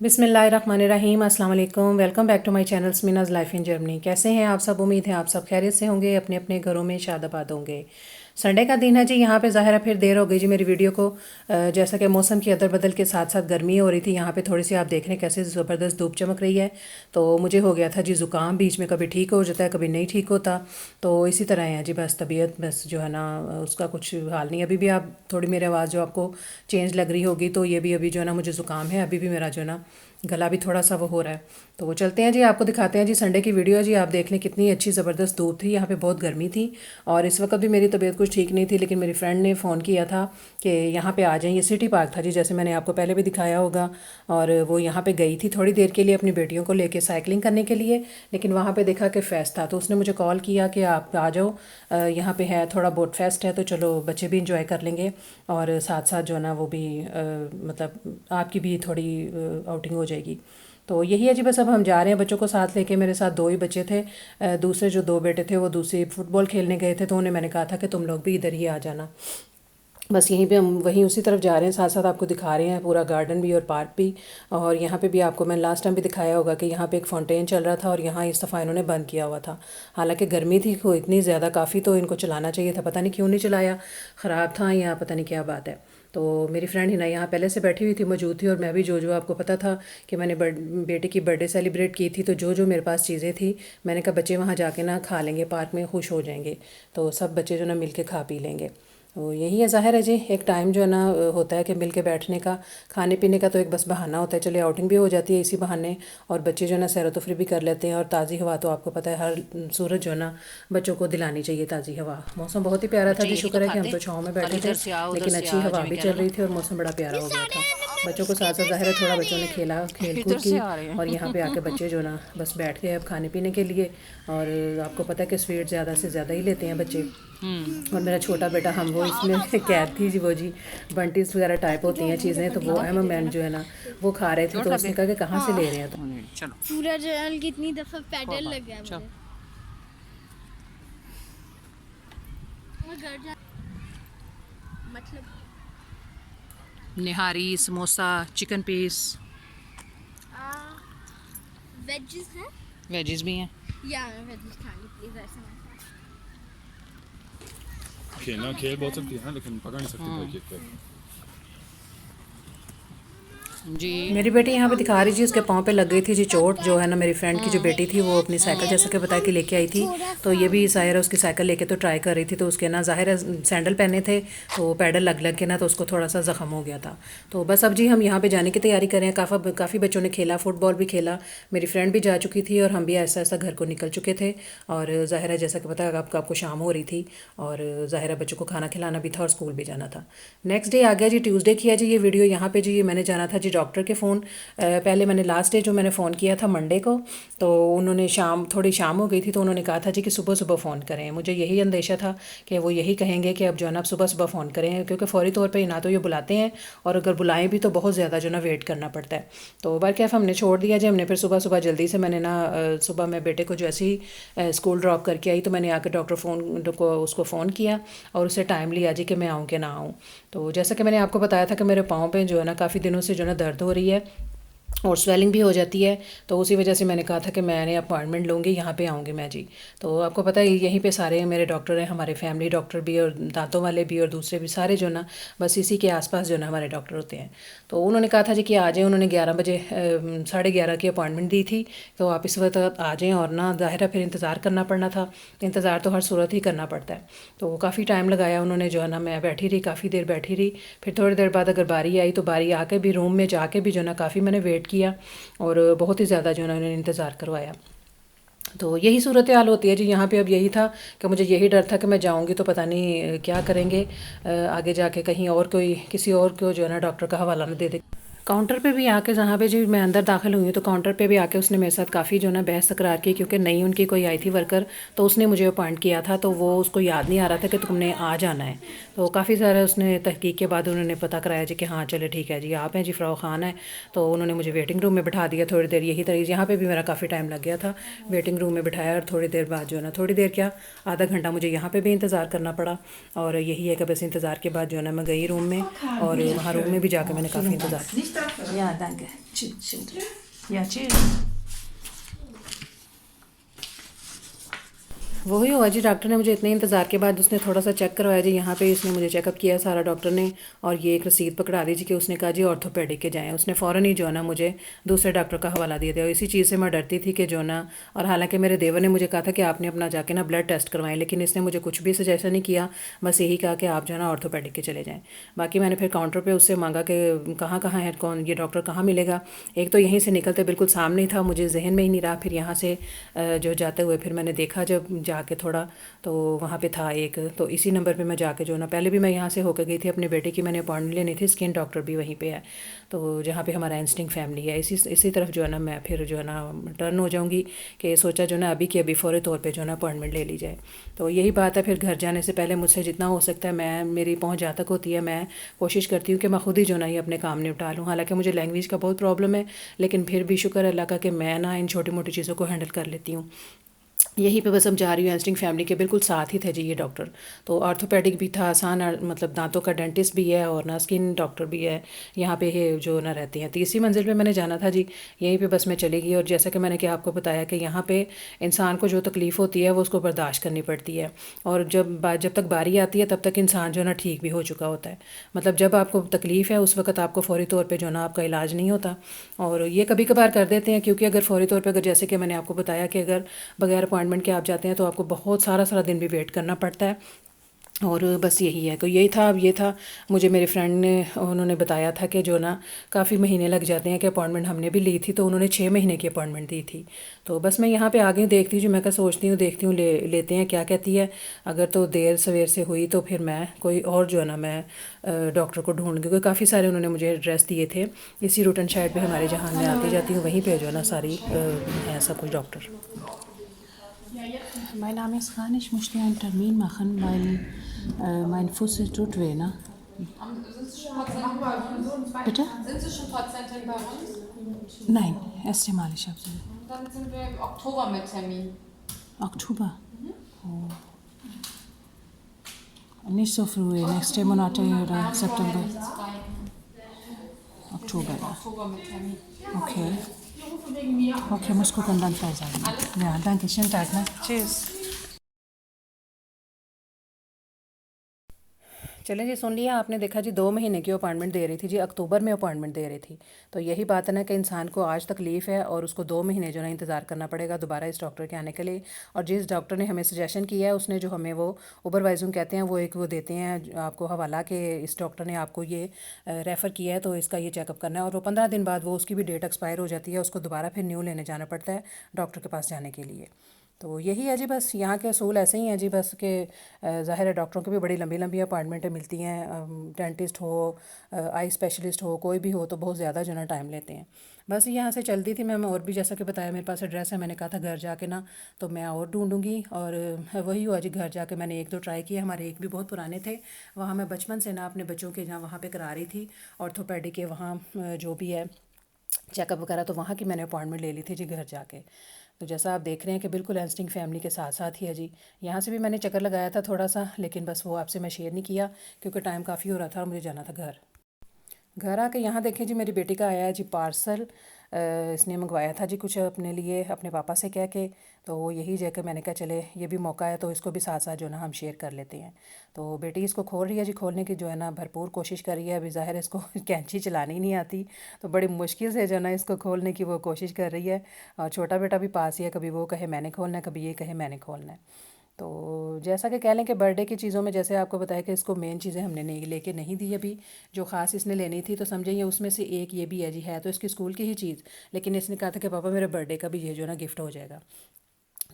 बिस्मिल्लाहिर्रहमानिर्रहीम अस्सलाम वालेकुम। Welcome back to my channel Sminaz life in Germany. कैसे हैं आप सब? उम्मीद है आप सब खैरियत से होंगे, अपने अपने घरों में शादाबाद होंगे। संडे का दिन है जी। यहाँ पे ज़ाहिर है फिर देर हो गई जी मेरी वीडियो को। जैसा कि मौसम की अदल बदल के साथ साथ गर्मी हो रही थी, यहाँ पे थोड़ी सी आप देख रहे हैं कैसे ज़बरदस्त धूप चमक रही है। तो मुझे हो गया था जी ज़ुकाम, बीच में कभी ठीक हो जाता है कभी नहीं ठीक होता। तो इसी तरह है जी, बस तबीयत बस जो है ना उसका कुछ हाल नहीं। अभी भी आप थोड़ी मेरी आवाज़ जो आपको चेंज लग रही होगी, तो ये भी अभी जो है ना मुझे ज़ुकाम है, अभी भी मेरा जो है ना गला भी थोड़ा सा वो हो रहा है। तो वो चलते हैं जी, आपको दिखाते हैं जी संडे की वीडियो है जी। आप देख लें कितनी अच्छी ज़बरदस्त धूप थी, यहाँ पे बहुत गर्मी थी और इस वक्त भी मेरी तबीयत कुछ ठीक नहीं थी। लेकिन मेरी फ्रेंड ने फ़ोन किया था कि यहाँ पे आ जाएं। ये सिटी पार्क था जी, जैसे मैंने आपको पहले भी दिखाया होगा। और वो यहाँ पे गई थी थोड़ी देर के लिए अपनी बेटियों को लेके साइकिलिंग करने के लिए। लेकिन वहाँ पे देखा कि फेस्ट था, तो उसने मुझे कॉल किया कि आप आ जाओ, यहाँ पे है थोड़ा बोट फेस्ट है, तो चलो बच्चे भी इंजॉय कर लेंगे और साथ साथ जो है ना वो भी मतलब आपकी भी थोड़ी आउटिंग हो जाएगी। तो यही है जी, बस अब हम जा रहे हैं बच्चों को साथ लेके। मेरे साथ दो ही बच्चे थे, दूसरे जो दो बेटे थे वो दूसरी फुटबॉल खेलने गए थे, तो उन्हें मैंने कहा था कि तुम लोग भी इधर ही आ जाना। बस यहीं पे हम वहीं उसी तरफ जा रहे हैं, साथ साथ आपको दिखा रहे हैं पूरा गार्डन भी और पार्क भी। और यहाँ पे भी आपको मैं लास्ट टाइम भी दिखाया होगा कि यहाँ पे एक फाउंटेन चल रहा था और यहाँ इस दफ़ा इन्होंने बंद किया हुआ था। हालांकि गर्मी थी को इतनी ज़्यादा काफ़ी, तो इनको चलाना चाहिए था, पता नहीं क्यों नहीं चलाया, ख़राब था या पता नहीं क्या बात है। तो मेरी फ्रेंड ही ना यहाँ पहले से बैठी हुई थी, मौजूद थी, और मैं भी जो आपको पता था कि मैंने बेटे की बर्थडे सेलिब्रेट की थी, तो जो मेरे पास चीज़ें थी मैंने कहा बच्चे वहाँ जाके ना खा लेंगे, पार्क में खुश हो जाएंगे। तो सब बच्चे जो ना मिल के खा पी लेंगे। तो यही है, ज़ाहिर है जी, एक टाइम जो है ना होता है कि मिल के बैठने का, खाने पीने का तो एक बस बहाना होता है। चलिए आउटिंग भी हो जाती है इसी बहाने, और बच्चे जो है ना सैर तफरी भी कर लेते हैं। और ताज़ी हवा तो आपको पता है हर सूरत जो है ना बच्चों को दिलानी चाहिए ताज़ी हवा। मौसम बहुत ही प्यारा था बच्चे जी, यही तो शुक्र है कि हम खाते तो छाँव में और बैठे थे, इधर से आओ उधर लेकिन से अच्छी आ हवा जिमें भी कह चल रहे रही ना। थी और मौसम बड़ा प्यारा हो गया था। बच्चों को साथ साथ ज़ाहिर है थोड़ा बच्चों ने खेल कूद इधर की। से आ रहे और हैं। यहाँ पे आके बच्चे जो ना बस बैठ गए अब खाने पीने के लिए। और आपको पता है कि स्वीट ज़्यादा से ज़्यादा ही लेते हैं बच्चे। और मेरा छोटा बेटा, हम वो इसमें कैद थी जी, वो जी बंटीज वगैरह टाइप होती हैं चीज़ें, तो वो एम मैन जो है ना वो खा रहे थे, क्यों तो ठगे? उसने कहा कि कहाँ से ले रहे हैं। तो चलो सूरज कितनी दफा पैडल लग गया चलो। मुझे। मैं घर जा मतलब निहारी, समोसा, चिकन पीस, वेजेस हैं वेजेस भी हैं। या मैं वेजेस खानी प्लीज ऐसे मत। खेलना खेल बहुत सकती है ना, लेकिन पकड़ नहीं सकती कोई किक को। जी मेरी बेटी यहाँ पे दिखा रही थी, उसके पाँव पे लग गई थी जी चोट, जो है ना मेरी फ्रेंड की जो बेटी थी वो अपनी साइकिल जैसे कि बता के लेके आई थी। तो ये भी ज़ाहिर है उसकी साइकिल लेके तो ट्राई कर रही थी, तो उसके ना ज़ाहिर है सैंडल पहने थे, तो पैडल लग लग के ना तो उसको थोड़ा सा ज़ख्म हो गया था। तो बस अब जी हम यहाँ पे जाने की तैयारी कर रहे हैं। काफ़ी बच्चों ने खेला, फुटबॉल भी खेला, मेरी फ्रेंड भी जा चुकी थी और हम भी ऐसा ऐसा घर को निकल चुके थे। और ज़ाहिर है जैसा कि पता है आपको शाम हो रही थी और ज़ाहिर है बच्चों को खाना खिलाना भी था और स्कूल भी जाना था। नेक्स्ट डे आ गया जी, ट्यूसडे किया जी ये वीडियो। यहाँ पे जी मैंने जाना था जी डॉक्टर के फ़ोन। पहले मैंने लास्ट डे जो मैंने फ़ोन किया था मंडे को, तो उन्होंने थोड़ी शाम हो गई थी, तो उन्होंने कहा था जी कि सुबह सुबह फ़ोन करें। मुझे यही अंदेशा था कि वो यही कहेंगे कि अब जो है ना आप सुबह सुबह फ़ोन करें, क्योंकि फ़ौरी तौर पे ना तो ये बुलाते हैं और अगर बुलाएं भी तो बहुत ज़्यादा जो ना वेट करना पड़ता है। तो बरकैफ हमने छोड़ दिया जी। हमने फिर सुबह सुबह जल्दी से मैंने ना सुबह मैं बेटे को जैसे ही स्कूल ड्रॉप करके आई, तो मैंने आकर डॉक्टर उसको फ़ोन किया और उससे टाइम लिया जी कि मैं आऊँ कि ना आऊँ। तो जैसा कि मैंने आपको बताया था कि मेरे पाँव पे जो है ना काफ़ी दिनों से जो है ना दर्द हो रही है और स्वेलिंग भी हो जाती है, तो उसी वजह से मैंने कहा था कि मैंने अपॉइंटमेंट लूँगी, यहाँ पे आऊँगी मैं जी। तो आपको पता है यहीं पे सारे मेरे डॉक्टर हैं, हमारे फैमिली डॉक्टर भी और दांतों वाले भी और दूसरे भी सारे जो ना बस इसी के आसपास जो ना हमारे डॉक्टर होते हैं। तो उन्होंने कहा था जी कि आ जाएँ। उन्होंने 11 बजे 11:30 की अपॉइंटमेंट दी थी, तो आप इस वक्त आ जाएँ। और ना ज़ाहिर है फिर इंतज़ार करना पड़ना था, इंतज़ार तो हर सूरत ही करना पड़ता है। तो काफ़ी टाइम लगाया उन्होंने जो है ना, मैं बैठी रही, काफ़ी देर बैठी रही। फिर थोड़ी देर बाद अगर बारी आई, तो बारी आके भी रूम में जाके भी जो ना काफ़ी मैंने वेट किया और बहुत ही ज़्यादा जो है ना उन्होंने इंतज़ार करवाया। तो यही सूरत हाल होती है जी यहाँ पे। अब यही था कि मुझे यही डर था कि मैं जाऊँगी तो पता नहीं क्या करेंगे आगे जाके, कहीं और कोई किसी और को जो है ना डॉक्टर का हवाला न दे दे। काउंटर पे भी आके, जहाँ पे जी मैं अंदर दाखिल हुई हूँ, तो काउंटर पे भी आके उसने मेरे साथ काफ़ी जो ना बहस तकरार की, क्योंकि नई उनकी कोई आई थी वर्कर, तो उसने मुझे अपॉइंट किया था, तो वो उसको याद नहीं आ रहा था कि तुमने आ जाना है। तो काफ़ी सारा उसने तहकीक के बाद उन्होंने पता कराया जी कि हाँ चले ठीक है जी, आप हैं जी, फ़राह ख़ान है। तो उन्होंने मुझे वेटिंग रूम में बिठा दिया थोड़ी देर। यही तरीके यहाँ पे भी मेरा काफ़ी टाइम लग गया था, वेटिंग रूम में बिठाया और थोड़ी देर बाद जो है ना, थोड़ी देर क्या, आधा घंटा मुझे यहाँ पे भी इंतज़ार करना पड़ा। और यही है कि बस इंतज़ार के बाद जो है ना मैं गई रूम में, और वहाँ रूम में भी जाकर मैंने काफ़ी इंतज़ार किया। Ja, danke. Tschüss. Ja, tschüss. वही हुआ जी, डॉक्टर ने मुझे इतने इंतज़ार के बाद उसने थोड़ा सा चेक करवाया जी, यहाँ पे इसने मुझे चेकअप किया सारा डॉक्टर ने, और ये एक रसीद पकड़ा दी जी कि उसने कहा जी ऑर्थोपेडिक के जाएँ। उसने फ़ौरन ही जो है ना मुझे दूसरे डॉक्टर का हवाला दे दिया, और इसी चीज़ से मैं डरती थी कि जो ना, और हालांकि मेरे देवर ने मुझे कहा था कि आपने अपना जाके ना ब्लड टेस्ट करवाएं, लेकिन इसने मुझे कुछ भी सजेशन नहीं किया, बस यही कहा कि आप जो है ना ऑर्थोपेडिक के चले जाएँ। बाकी मैंने फिर काउंटर पर उससे मांगा कि कहाँ कहाँ है, कौन ये डॉक्टर कहाँ मिलेगा। एक तो यहीं से निकलते बिल्कुल सामने ही था, मुझे जहन में ही नहीं रहा। फिर यहाँ से जो जाते हुए फिर मैंने देखा जब जाके थोड़ा, तो वहाँ पे था एक, तो इसी नंबर पे मैं जाके जो ना, पहले भी मैं यहाँ से होकर गई थी अपने बेटे की, मैंने अपॉइंटमेंट लेनी थी, स्किन डॉक्टर भी वहीं पे है, तो जहाँ पे हमारा इंस्टिंक्ट फैमिली है। इसी तरफ जो है ना मैं फिर जो है ना टर्न हो जाऊँगी, कि सोचा जो ना अभी के अभी फ़ौरी तौर पे जो है ना अपॉइंटमेंट ले ली जाए। तो यही बात है, फिर घर जाने से पहले मुझसे जितना हो सकता है, मैं मेरी पहुँच जहाँ तक होती है, मैं कोशिश करती हूँ कि मैं खुद ही जो ना ये अपने काम निपटा लूँ। हालाँकि मुझे लैंग्वेज का बहुत प्रॉब्लम है, लेकिन फिर भी शुक्र है अल्लाह का कि मैं ना इन छोटी मोटी चीज़ों को हैंडल कर लेती हूँ। यहीं पे बस हम जा रही हूँ, इंस्टिंक्ट फैमिली के बिल्कुल साथ ही थे जी ये डॉक्टर। तो ऑर्थोपेडिक भी था, आसान मतलब दांतों का डेंटिस्ट भी है, और ना स्किन डॉक्टर भी है। यहाँ पे है जो ना रहती हैं, तीसरी मंजिल पे मैंने जाना था जी, यहीं पे बस मैं चली गई। और जैसा कि मैंने क्या आपको बताया कि यहाँ पे इंसान को जो तकलीफ़ होती है वो उसको बर्दाश्त करनी पड़ती है, और जब तक बारी आती है तब तक इंसान जो ना ठीक भी हो चुका होता है। मतलब जब आपको तकलीफ़ है उस वक्त आपको फ़ौरी तौर पर जो ना आपका इलाज नहीं होता, और ये कभी कभार कर देते हैं, क्योंकि अगर फ़ौरी तौर पर, अगर जैसे कि मैंने आपको बताया कि अगर बगैर अपॉइंटमेंट के आप जाते हैं तो आपको बहुत सारा दिन भी वेट करना पड़ता है। और बस यही है, तो यही था। अब ये था, मुझे मेरे फ्रेंड ने उन्होंने बताया था कि जो ना काफ़ी महीने लग जाते हैं, कि अपॉइंटमेंट हमने भी ली थी तो उन्होंने 6 महीने की अपॉइंटमेंट दी थी। तो बस मैं यहाँ पे आ गई, देखती हूँ जो, मैं क्या सोचती हूँ, देखती हूँ लेते हैं क्या कहती है। अगर तो देर सवेर से हुई तो फिर मैं कोई और जो है ना मैं डॉक्टर को ढूंढ, क्योंकि काफ़ी सारे उन्होंने मुझे एड्रेस दिए थे इसी रूटन साइड पे हमारे, जहाँ मैं आती जाती हूँ वहीं पे जो है ना सारी हैं सब कुछ doctor. Mein Name ist Khan, ich möchte einen Termin machen, weil mein Fuß tut weh. Ne? Sind Sie schon Patientin bei uns? Bitte? Sind Sie schon Patientin bei uns? Nein, erste Mal, ich habe sie. Dann sind wir im Oktober mit Termin. Oktober? Oh. Nicht so früh, nächste Monate oder September. Oktober, ja. Oktober mit Termin. Okay. Okay, muss gucken, dann frei sein. Ja, danke, schönen Tag. Ne? Tschüss. चले जी, सुन लिया आपने, देखा जी 2 महीने की appointment दे रही थी जी, अक्टूबर में appointment दे रही थी। तो यही बात है ना कि इंसान को आज तकलीफ़ है और उसको 2 महीने जो है इंतज़ार करना पड़ेगा दोबारा इस डॉक्टर के आने के लिए। और जिस डॉक्टर ने हमें सजेशन किया है, उसने जो हमें वो ओवरवाइजिंग कहते हैं, वो एक वो देते हैं आपको हवाला, कि इस डॉक्टर ने आपको ये रेफ़र किया है तो इसका ये चेकअप करना है। और वो 15 दिन बाद वो उसकी भी डेट एक्सपायर हो जाती है, उसको दोबारा फिर न्यू लेने जाना पड़ता है डॉक्टर के पास जाने के लिए। तो यही है जी, बस यहाँ के असूल ऐसे ही हैं जी, बस कि ज़ाहिर है डॉक्टरों की भी बड़ी लंबी लंबी अपॉइंटमेंटें मिलती हैं। डेंटिस्ट हो, आई स्पेशलिस्ट हो, कोई भी हो, तो बहुत ज़्यादा जो ना टाइम लेते हैं। बस यहाँ से चलती थी मैं और भी, जैसा कि बताया मेरे पास एड्रेस है, मैंने कहा था घर जाके ना तो मैं और ढूंढूंगी। और वही हुआ जी, घर जाके मैंने 1-2 ट्राई किए, हमारे एक भी बहुत पुराने थे, वहाँ मैं बचपन से ना अपने बच्चों के जहाँ वहाँ पे करा रही थी ऑर्थोपेडिक के, वहाँ जो भी है चेकअप वगैरह, तो वहाँ की मैंने अपॉइंटमेंट ले ली थी जी घर जाके। तो जैसा आप देख रहे हैं कि बिल्कुल इंस्टिंक्ट फैमिली के साथ साथ ही है जी। यहाँ से भी मैंने चक्कर लगाया था थोड़ा सा, लेकिन बस वो आपसे मैं शेयर नहीं किया क्योंकि टाइम काफ़ी हो रहा था और मुझे जाना था घर। घर आके यहाँ देखें जी, मेरी बेटी का आया है जी पार्सल। इसने मंगवाया था जी कुछ अपने लिए, अपने पापा से कह के। तो वो यही जगह मैंने कहा चले ये भी मौका है तो इसको भी साथ साथ जो ना हम शेयर कर लेते हैं। तो बेटी इसको खोल रही है जी, खोलने की जो है ना भरपूर कोशिश कर रही है। अभी ज़ाहिर है इसको कैंची चलानी नहीं आती, तो बड़ी मुश्किल से जो ना इसको खोलने की वो कोशिश कर रही है। और छोटा बेटा भी पास ही है, कभी वो कहे मैंने खोलना है, कभी ये कहे मैंने खोलना है। तो जैसा कि कह लें कि बर्थडे की चीज़ों में, जैसे आपको बताया कि इसको मेन चीज़ें हमने नहीं लेके नहीं दी अभी, जो ख़ास इसने लेनी थी, तो समझिए उसमें से एक ये भी है जी, है तो इसकी स्कूल की ही चीज़, लेकिन इसने कहा था कि पापा मेरे बर्थडे का भी ये जो ना गिफ्ट हो जाएगा।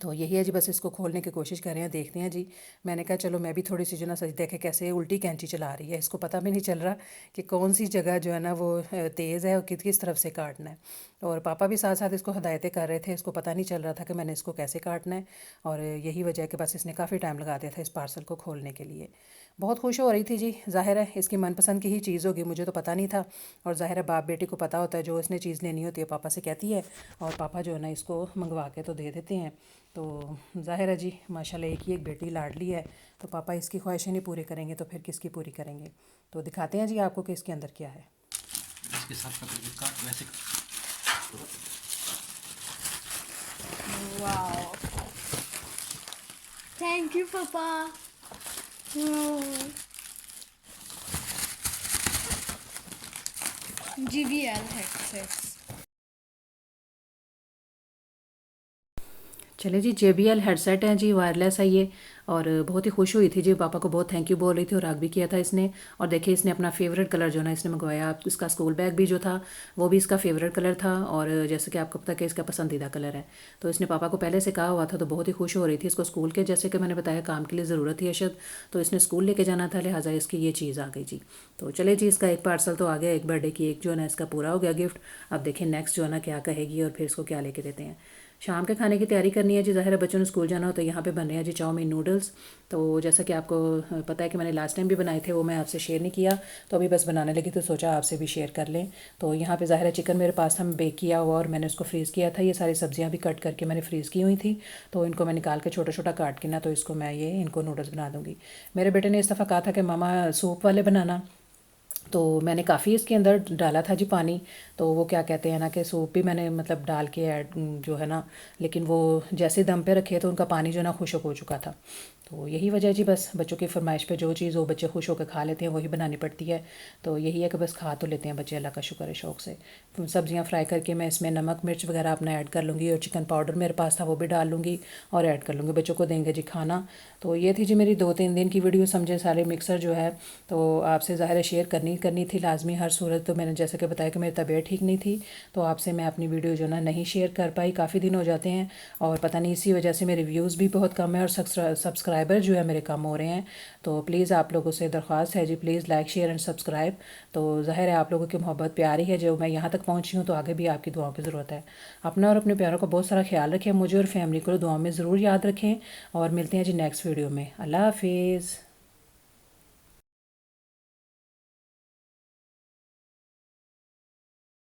तो यही है जी, बस इसको खोलने की कोशिश कर रहे हैं, देखते हैं जी। मैंने कहा चलो मैं भी थोड़ी सी जो ना सच देखे कैसे उल्टी कैंची चला रही है, इसको पता भी नहीं चल रहा कि कौन सी जगह जो है ना वो तेज़ है और किस तरफ से काटना है। और पापा भी साथ साथ इसको हदायतें कर रहे थे, इसको पता नहीं चल रहा था कि मैंने इसको कैसे काटना है। और यही वजह है कि बस इसने काफ़ी टाइम लगा दिया था इस पार्सल को खोलने के लिए। बहुत खुश हो रही थी जी, ज़ाहिर है इसकी मनपसंद की ही चीज़ होगी, मुझे तो पता नहीं था। और ज़ाहिर है बाप बेटी को पता होता है, जो इसने चीज़ लेनी होती है पापा से कहती है और पापा जो है ना इसको मंगवा के तो दे देते हैं। तो ज़ाहिर है जी, माशाल्लाह एक ही एक बेटी लाडली है, तो पापा इसकी ख्वाहिशें नहीं पूरी करेंगे तो फिर किसकी पूरी करेंगे। तो दिखाते हैं जी आपको कि इसके अंदर क्या है। इसके साथ पकड़ के काट वैसे Wow. Thank you, Papa. GBL headsets. चले जी JBL हेडसेट हैं जी, वायरलेस है ये। और बहुत ही खुश हुई थी जी, पापा को बहुत थैंक यू बोल रही थी और आग भी किया था इसने। और देखिए इसने अपना फेवरेट कलर जो ना इसने मंगवाया, इसका स्कूल बैग भी जो था वो भी इसका फेवरेट कलर था। और जैसे कि आपको पता है कि इसका पसंदीदा कलर है, तो इसने पापा को पहले से कहा हुआ था, तो बहुत ही खुश हो रही थी। इसको स्कूल के जैसे कि मैंने बताया काम के लिए ज़रूरत थी अशद, तो इसने स्कूल लेके जाना था, लिहाजा इसकी ये चीज़ आ गई जी। तो चले जी, इसका एक पार्सल तो आ गया, एक बर्थडे की एक जो है ना इसका पूरा हो गया गिफ्ट। अब देखिए नेक्स्ट जो है ना क्या कहेगी और फिर इसको क्या लेके देते हैं। शाम के खाने की तैयारी करनी है जी, ज़ाहिर है बच्चों ने स्कूल जाना हो, तो यहाँ पे बन रहे हैं जी चाउमीन नूडल्स। तो जैसा कि आपको पता है कि मैंने लास्ट टाइम भी बनाए थे, वो मैं आपसे शेयर नहीं किया, तो अभी बस बनाने लगी तो सोचा आपसे भी शेयर कर लें। तो यहाँ पे ज़ाहिर है चिकन मेरे पास था, बेक किया हुआ, और मैंने उसको फ्रीज़ किया था। ये सारी सब्जियाँ भी कट करके मैंने फ्रीज़ की हुई थी, तो इनको मैं निकाल के छोटा छोटा काट के ना, तो इसको मैं ये इनको नूडल्स बना दूँगी। मेरे बेटे ने इस दफ़ा कहा था कि मामा सूप वाले बनाना, तो मैंने काफ़ी इसके अंदर डाला था जी पानी। तो वो क्या कहते हैं ना कि सूप भी मैंने मतलब डाल के ऐड जो है ना, लेकिन वो जैसे दम पे रखे तो उनका पानी जो ना खुश्क हो चुका था। तो यही वजह है जी, बस बच्चों की फरमाइश पे जो चीज़ वो बच्चे खुश होकर खा लेते हैं वही बनानी पड़ती है। तो यही है कि बस खा तो लेते हैं बच्चे, अल्लाह का शुक्र है, शौक़ से। सब्जियां फ्राई करके मैं इसमें नमक मिर्च वगैरह अपना ऐड कर लूँगी, और चिकन पाउडर मेरे पास था वो भी डाल लूँगी और ऐड कर लूँगी। बच्चों को देंगे जी खाना। तो ये थी जी मेरी 2-3 दिन की वीडियो, समझे सारे मिक्सर जो है, तो आपसे ज़ाहिर है शेयर करनी थी लाजमी हर सूरत। तो मैंने जैसे कि बताया कि मेरी तबीयत ठीक नहीं थी, तो आपसे मैं अपनी वीडियो जो ना नहीं शेयर कर पाई, काफ़ी दिन हो जाते हैं, और पता नहीं इसी वजह से मेरे व्यूज़ भी बहुत कम है और सब्सक्राइबर जो है मेरे कम हो रहे हैं। तो प्लीज़ आप लोगों से दरख्वास्त है जी, please like share and subscribe. तो ज़ाहिर है आप लोगों की मोहब्बत प्यारी है, जो मैं यहाँ तक पहुँची हूँ, तो आगे भी आपकी दुआओं की ज़रूरत है। अपना और अपने प्यारों का बहुत सारा ख्याल रखें, मुझे और फैमिली को दुआओं में ज़रूर याद रखें, और मिलते हैं जी नेक्स्ट वीडियो में। अल्लाह हाफिज़।